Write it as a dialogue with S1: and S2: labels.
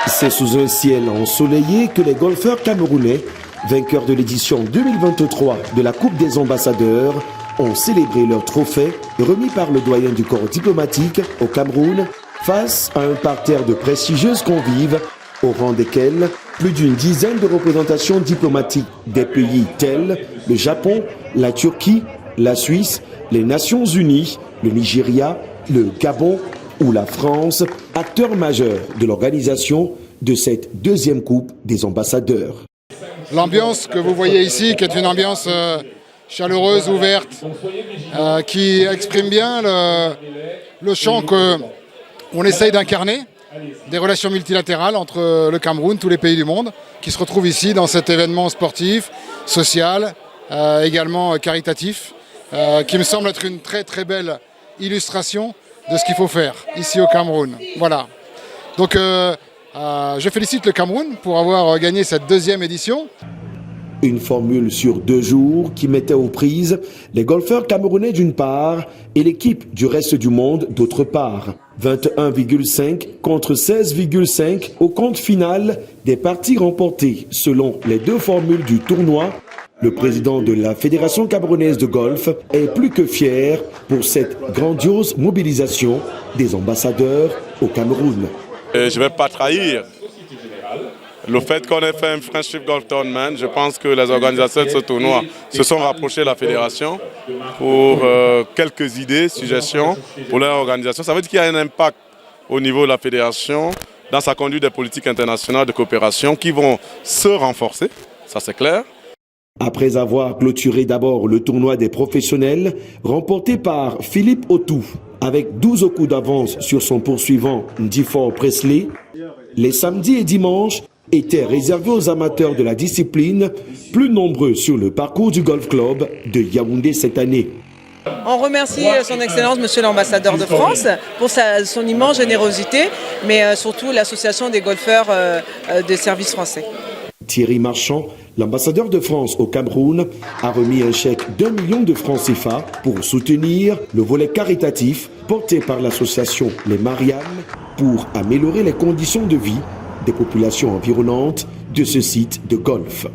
S1: C'est sous un ciel ensoleillé que les golfeurs camerounais, vainqueurs de l'édition 2023 de la Coupe des ambassadeurs, ont célébré leur trophée remis par le doyen du corps diplomatique au Cameroun face à un parterre de prestigieuses convives au rang desquels plus d'une dizaine de représentations diplomatiques des pays tels le Japon, la Turquie, la Suisse, les Nations Unies, le Nigeria, le Gabon ou la France, acteurs majeurs de l'organisation de cette deuxième Coupe des ambassadeurs.
S2: L'ambiance que vous voyez ici, qui est une ambiance chaleureuse, ouverte, qui exprime bien le champ qu'on essaye d'incarner, des relations multilatérales entre le Cameroun, tous les pays du monde, qui se retrouvent ici dans cet événement sportif, social, également caritatif, qui me semble être une très très belle illustration de ce qu'il faut faire ici au Cameroun. Voilà. Donc je félicite le Cameroun pour avoir gagné cette deuxième édition.
S1: Une formule sur 2 jours qui mettait aux prises les golfeurs camerounais d'une part et l'équipe du reste du monde d'autre part. 21,5 contre 16,5 au compte final des parties remportées selon les 2 formules du tournoi. Le président de la Fédération camerounaise de golf est plus que fier pour cette grandiose mobilisation des ambassadeurs au Cameroun.
S3: Je ne vais pas trahir le fait qu'on ait fait un Friendship Golf Tournament. Je pense que les organisateurs de ce tournoi se sont rapprochés de la fédération pour quelques idées, suggestions pour leur organisation. Ça veut dire qu'il y a un impact au niveau de la fédération dans sa conduite des politiques internationales de coopération qui vont se renforcer, ça c'est clair.
S1: Après avoir clôturé d'abord le tournoi des professionnels, remporté par Philippe Autou, avec 12 coups d'avance sur son poursuivant Ndifor Presley, les samedis et dimanches étaient réservés aux amateurs de la discipline, plus nombreux sur le parcours du Golf Club de Yaoundé cette année.
S4: On remercie son Excellence, Monsieur l'ambassadeur de France, pour son immense générosité, mais surtout l'association des golfeurs des services français.
S1: Thierry Marchand, l'ambassadeur de France au Cameroun, a remis un chèque d'1 million de francs CFA pour soutenir le volet caritatif porté par l'association Les Mariannes pour améliorer les conditions de vie des populations environnantes de ce site de golf.